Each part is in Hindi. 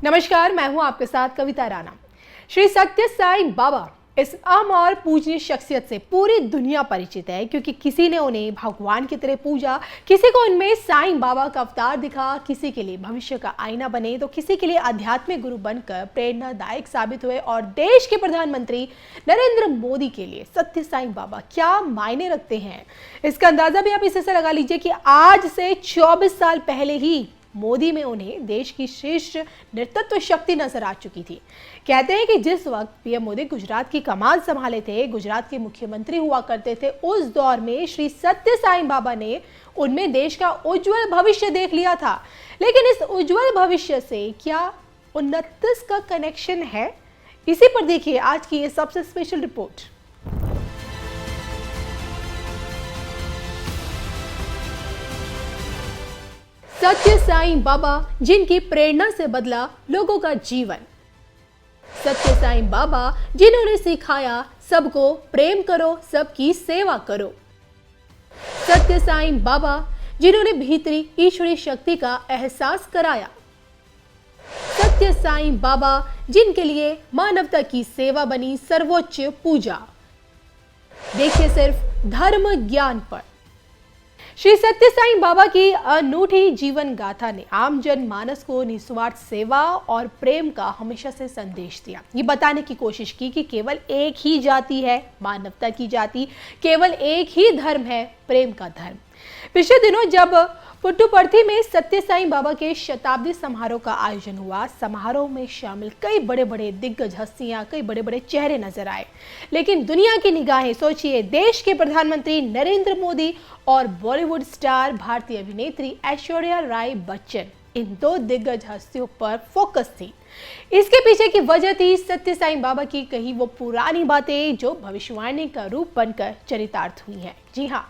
नमस्कार, मैं हूं आपके साथ कविता राणा। श्री सत्य साई बाबा इस अहम और पूजनीय शख्सियत से पूरी दुनिया परिचित है, क्योंकि किसी ने उन्हें भगवान की तरह पूजा, किसी को उनमें साईं बाबा का अवतार दिखा, किसी के लिए भविष्य का आईना बने तो किसी के लिए आध्यात्मिक गुरु बनकर प्रेरणादायक साबित हुए। और देश के प्रधानमंत्री नरेंद्र मोदी के लिए सत्य साईं बाबा क्या मायने रखते हैं, इसका अंदाजा भी आप इसी से लगा लीजिए कि आज से 24 साल पहले ही मोदी में उन्हें देश की श्रेष्ठ नेतृत्व शक्ति नजर आ चुकी थी। कहते हैं कि जिस वक्त पीएम मोदी गुजरात की कमान संभाले थे, गुजरात के मुख्यमंत्री हुआ करते थे, उस दौर में श्री सत्य साईं बाबा ने उनमें देश का उज्जवल भविष्य देख लिया था। लेकिन इस उज्जवल भविष्य से क्या 29 का कनेक्शन है? इसी पर देखिए आज की ये सबसे स्पेशल रिपोर्ट। सत्य साईं बाबा, जिनकी प्रेरणा से बदला लोगों का जीवन। सत्य साईं बाबा, जिन्होंने सिखाया सबको प्रेम करो, सबकी सेवा करो। सत्य साईं बाबा, जिन्होंने भीतरी ईश्वरीय शक्ति का एहसास कराया। सत्य साईं बाबा, जिनके लिए मानवता की सेवा बनी सर्वोच्च पूजा। देखिए सिर्फ धर्म ज्ञान पर। श्री सत्य साईं बाबा की अनूठी जीवन गाथा ने आम जन मानस को निस्वार्थ सेवा और प्रेम का हमेशा से संदेश दिया। ये बताने की कोशिश की कि केवल एक ही जाति है, मानवता की जाति, केवल एक ही धर्म है, प्रेम का धर्म। पिछले दिनों जब पुट्टुपर्थी में सत्य साईं बाबा के शताब्दी समारोह का आयोजन हुआ, समारोह में शामिल कई बड़े बड़े दिग्गज हस्तियां, कई बड़े बड़े चेहरे नजर आए। लेकिन दुनिया की निगाहें, सोचिए, देश के प्रधानमंत्री नरेंद्र मोदी और बॉलीवुड स्टार भारतीय अभिनेत्री ऐश्वर्या राय बच्चन, इन दो दिग्गज हस्तियों पर फोकस थी। इसके पीछे की वजह थी सत्य साईं बाबा की कही वो पुरानी बातें जो भविष्यवाणी का रूप बनकर चरितार्थ हुई हैं। जी हाँ,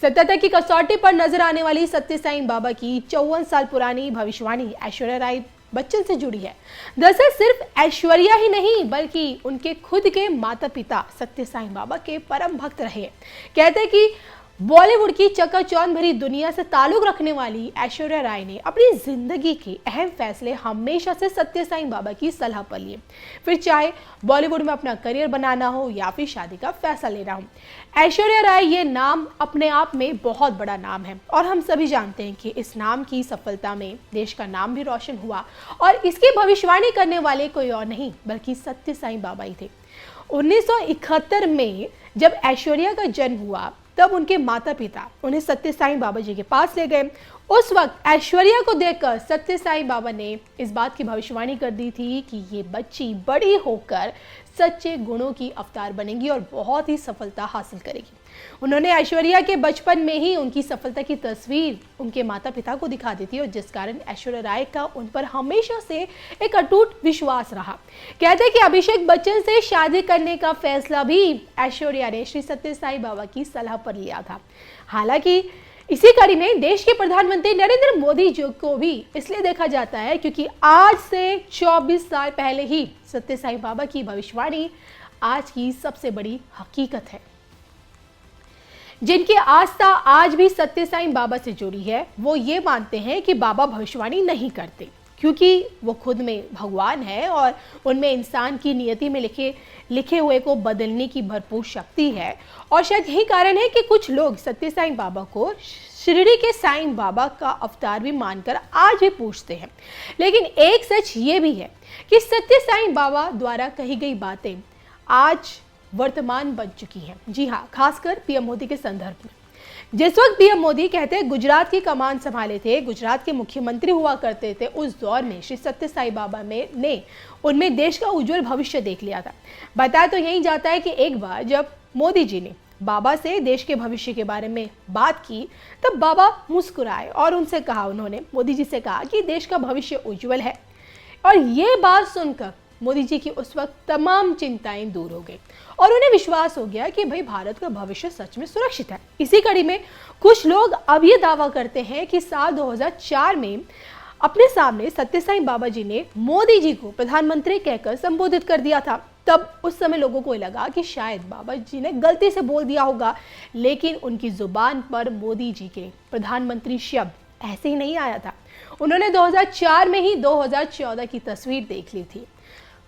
सत्यता की कसौटी पर नजर आने वाली सत्य साईं बाबा की 54 साल पुरानी भविष्यवाणी ऐश्वर्या राय बच्चन से जुड़ी है। दरअसल सिर्फ ऐश्वर्या ही नहीं, बल्कि उनके खुद के माता पिता सत्य साईं बाबा के परम भक्त रहे। कहते हैं कि बॉलीवुड की चकाचौंध भरी दुनिया से ताल्लुक रखने वाली ऐश्वर्या राय ने अपनी जिंदगी के अहम फैसले हमेशा से सत्य साईं बाबा की सलाह पर लिए, फिर चाहे बॉलीवुड में अपना करियर बनाना हो या फिर शादी का फैसला लेना हो। ऐश्वर्या राय ये नाम अपने आप में बहुत बड़ा नाम है और हम सभी जानते हैं कि इस नाम की सफलता में देश का नाम भी रोशन हुआ, और इसकी भविष्यवाणी करने वाले कोई और नहीं बल्कि सत्य साईं बाबा ही थे। 1971 में जब ऐश्वर्या का जन्म हुआ, तब उनके माता पिता उन्हें सत्य साईं बाबा जी के पास ले गए। उस वक्त ऐश्वर्या को देखकर सत्य साईं बाबा ने इस बात की भविष्यवाणी कर दी थी कि ये बच्ची बड़ी होकर सच्चे गुणों की अवतार बनेगी और बहुत ही सफलता हासिल करेगी। उन्होंने ऐश्वर्या के बचपन में ही उनकी सफलता की तस्वीर उनके माता पिता को दिखा दी थी, और जिस कारण ऐश्वर्या राय का उन पर हमेशा से एक अटूट विश्वास रहा। कहते हैं कि अभिषेक बच्चन से शादी करने का फैसला भी ऐश्वर्या ने श्री सत्य साईं बाबा की सलाह पर लिया था। हालांकि इसी कड़ी में देश के प्रधानमंत्री नरेंद्र मोदी जी को भी इसलिए देखा जाता है क्योंकि आज से 24 साल पहले ही सत्य साईं बाबा की भविष्यवाणी आज की सबसे बड़ी हकीकत है। जिनकी आस्था आज भी सत्य साईं बाबा से जुड़ी है, वो ये मानते हैं कि बाबा भविष्यवाणी नहीं करते, क्योंकि वो खुद में भगवान है और उनमें इंसान की नियति में लिखे हुए को बदलने की भरपूर शक्ति है। और शायद यही कारण है कि कुछ लोग सत्य साईं बाबा को शिरडी के साईं बाबा का अवतार भी मानकर आज भी पूछते हैं। लेकिन एक सच ये भी है कि सत्य साईं बाबा द्वारा कही गई बातें आज वर्तमान बन चुकी हैं। जी हाँ, खासकर पीएम मोदी के संदर्भ में। जिस वक्त पीएम मोदी कहते हैं गुजरात की कमान संभाले थे, गुजरात के मुख्यमंत्री हुआ करते थे, उस दौर में श्री सत्य साईं बाबा ने उनमें देश का उज्जवल भविष्य देख लिया था। बताया तो यही जाता है कि एक बार जब मोदी जी ने बाबा से देश के भविष्य के बारे में बात की, तब बाबा मुस्कुराए और उनसे कहा, उन्होंने मोदी जी से कहा कि देश का भविष्य उज्जवल है। और ये बात सुनकर मोदी जी की उस वक्त तमाम चिंताएं दूर हो गई और उन्हें विश्वास हो गया कि भाई भारत का भविष्य सच में सुरक्षित है। इसी कड़ी में कुछ लोग अब ये दावा करते हैं कि साल 2004 में अपने सामने सत्य साईं बाबा जी ने मोदी जी को प्रधानमंत्री कहकर संबोधित कर दिया था। तब उस समय लोगों को लगा कि शायद बाबा जी ने गलती से बोल दिया होगा, लेकिन उनकी जुबान पर मोदी जी के प्रधानमंत्री शब्द ऐसे ही नहीं आया था। उन्होंने 2004 में ही 2014 की तस्वीर देख ली थी।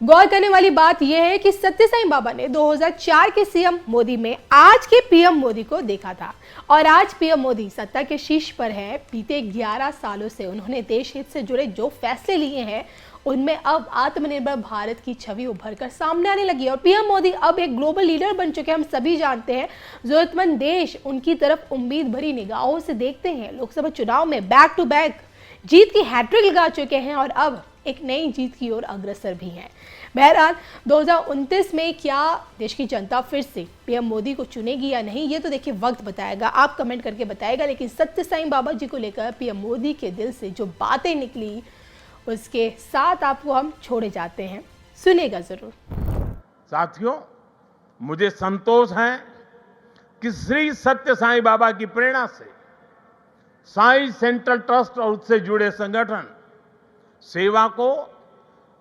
गौर करने वाली बात यह है कि सत्य साईं बाबा ने 2004 के सीएम मोदी में आज के पीएम मोदी को देखा था और आज पीएम मोदी सत्ता के शीर्ष पर है। बीते 11 सालों से उन्होंने देश हित से जुड़े जो फैसले लिए हैं उनमें अब आत्मनिर्भर भारत की छवि उभर कर सामने आने लगी है और पीएम मोदी अब एक ग्लोबल लीडर बन चुके हैं। हम सभी जानते हैं जरूरतमंद देश उनकी तरफ उम्मीद भरी निगाहों से देखते हैं। लोकसभा चुनाव में बैक टू बैक जीत की हैट्रिक लगा चुके हैं और अब एक नई जीत की ओर अग्रसर भी हैं। बहरहाल 2029 में क्या देश की जनता फिर से पीएम मोदी को चुनेगी या नहीं, ये तो देखिए वक्त बताएगा। आप कमेंट करके बताएगा। लेकिन सत्य साईं बाबा जी को लेकर पीएम मोदी के दिल से जो बातें निकली उसके साथ आपको हम छोड़े जाते हैं, सुनेगा जरूर। साथियों, मुझे संतोष है कि श्री सत्य साईं बाबा की प्रेरणा से साईं सेंट्रल ट्रस्ट और उससे जुड़े संगठन सेवा को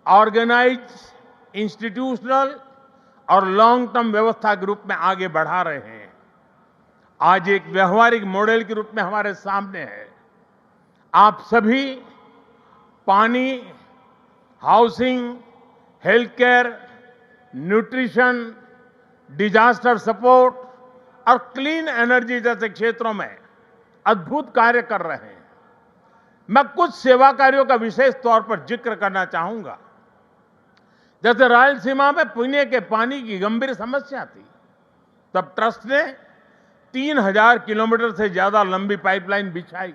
ऑर्गेनाइज, इंस्टीट्यूशनल और लॉन्ग टर्म व्यवस्था के रूप में आगे बढ़ा रहे हैं। आज एक व्यवहारिक मॉडल के रूप में हमारे सामने है। आप सभी पानी, housing, health care, nutrition, disaster support और क्लीन एनर्जी जैसे क्षेत्रों में अद्भुत कार्य कर रहे हैं। मैं कुछ सेवा कार्यों का विशेष तौर पर जिक्र करना चाहूंगा। जैसे रायलसीमा में पीने के पानी की गंभीर समस्या थी, तब ट्रस्ट ने 3000 किलोमीटर से ज्यादा लंबी पाइपलाइन बिछाई।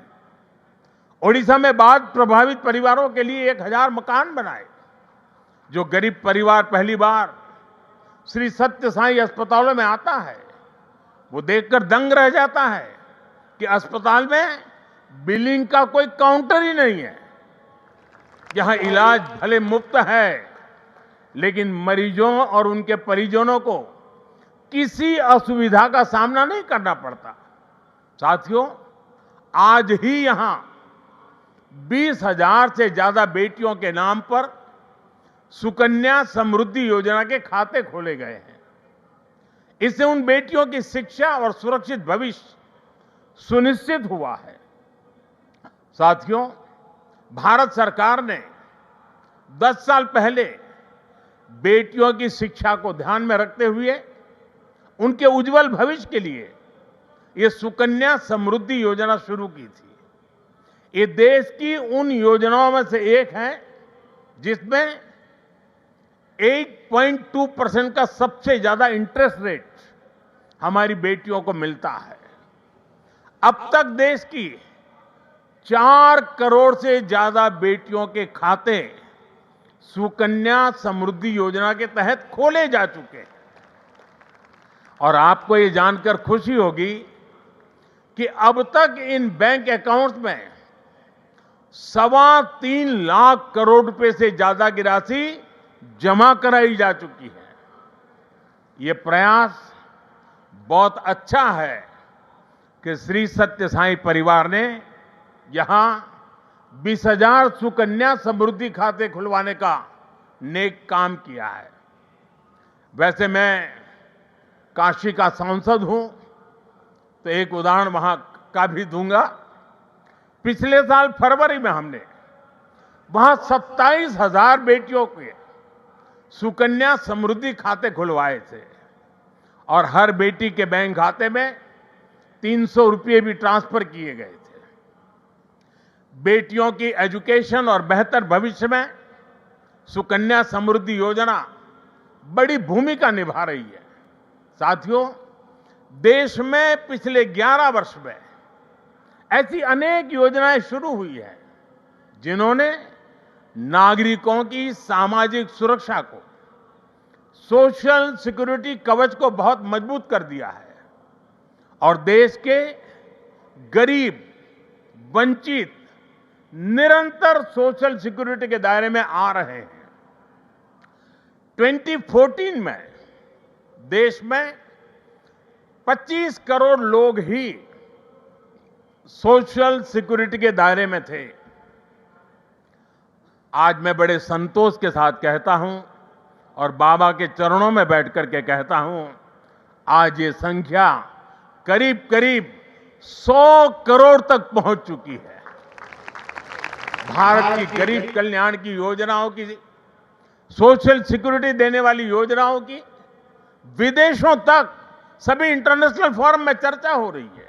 ओडिशा में बाढ़ प्रभावित परिवारों के लिए 1000 मकान बनाए। जो गरीब परिवार पहली बार श्री सत्य साईं अस्पतालों में आता है वो देखकर दंग रह जाता है कि अस्पताल में बिलिंग का कोई काउंटर ही नहीं है। यहां इलाज भले मुफ्त है, लेकिन मरीजों और उनके परिजनों को किसी असुविधा का सामना नहीं करना पड़ता। साथियों, आज ही यहां 20,000 से ज्यादा बेटियों के नाम पर सुकन्या समृद्धि योजना के खाते खोले गए हैं। इससे उन बेटियों की शिक्षा और सुरक्षित भविष्य सुनिश्चित हुआ है। साथियों, भारत सरकार ने 10 साल पहले बेटियों की शिक्षा को ध्यान में रखते हुए उनके उज्जवल भविष्य के लिए ये सुकन्या समृद्धि योजना शुरू की थी। ये देश की उन योजनाओं में से एक है जिसमें 8.2% का सबसे ज्यादा इंटरेस्ट रेट हमारी बेटियों को मिलता है। अब तक देश की 4 करोड़ से ज्यादा बेटियों के खाते सुकन्या समृद्धि योजना के तहत खोले जा चुके हैं। और आपको ये जानकर खुशी होगी कि अब तक इन बैंक अकाउंट्स में 3.25 लाख करोड़ रुपए से ज्यादा की राशि जमा कराई जा चुकी है। ये प्रयास बहुत अच्छा है कि श्री सत्य साईं परिवार ने यहां 20,000 सुकन्या समृद्धि खाते खुलवाने का नेक काम किया है। वैसे मैं काशी का सांसद हूं, तो एक उदाहरण वहां का भी दूंगा। पिछले साल फरवरी में हमने वहां 27,000 बेटियों के सुकन्या समृद्धि खाते खुलवाए थे और हर बेटी के बैंक खाते में 300 रुपये भी ट्रांसफर किए गए थे। बेटियों की एजुकेशन और बेहतर भविष्य में सुकन्या समृद्धि योजना बड़ी भूमिका निभा रही है। साथियों, देश में पिछले 11 वर्ष में ऐसी अनेक योजनाएं शुरू हुई है जिन्होंने नागरिकों की सामाजिक सुरक्षा को, सोशल सिक्योरिटी कवच को बहुत मजबूत कर दिया है और देश के गरीब, वंचित निरंतर सोशल सिक्योरिटी के दायरे में आ रहे हैं। 2014 में देश में 25 करोड़ लोग ही सोशल सिक्योरिटी के दायरे में थे। आज मैं बड़े संतोष के साथ कहता हूं और बाबा के चरणों में बैठ करके कहता हूं, आज ये संख्या करीब करीब 100 करोड़ तक पहुंच चुकी है। भारत की गरीब कल्याण की योजनाओं की, सोशल सिक्योरिटी देने वाली योजनाओं की विदेशों तक सभी इंटरनेशनल फोरम में चर्चा हो रही है।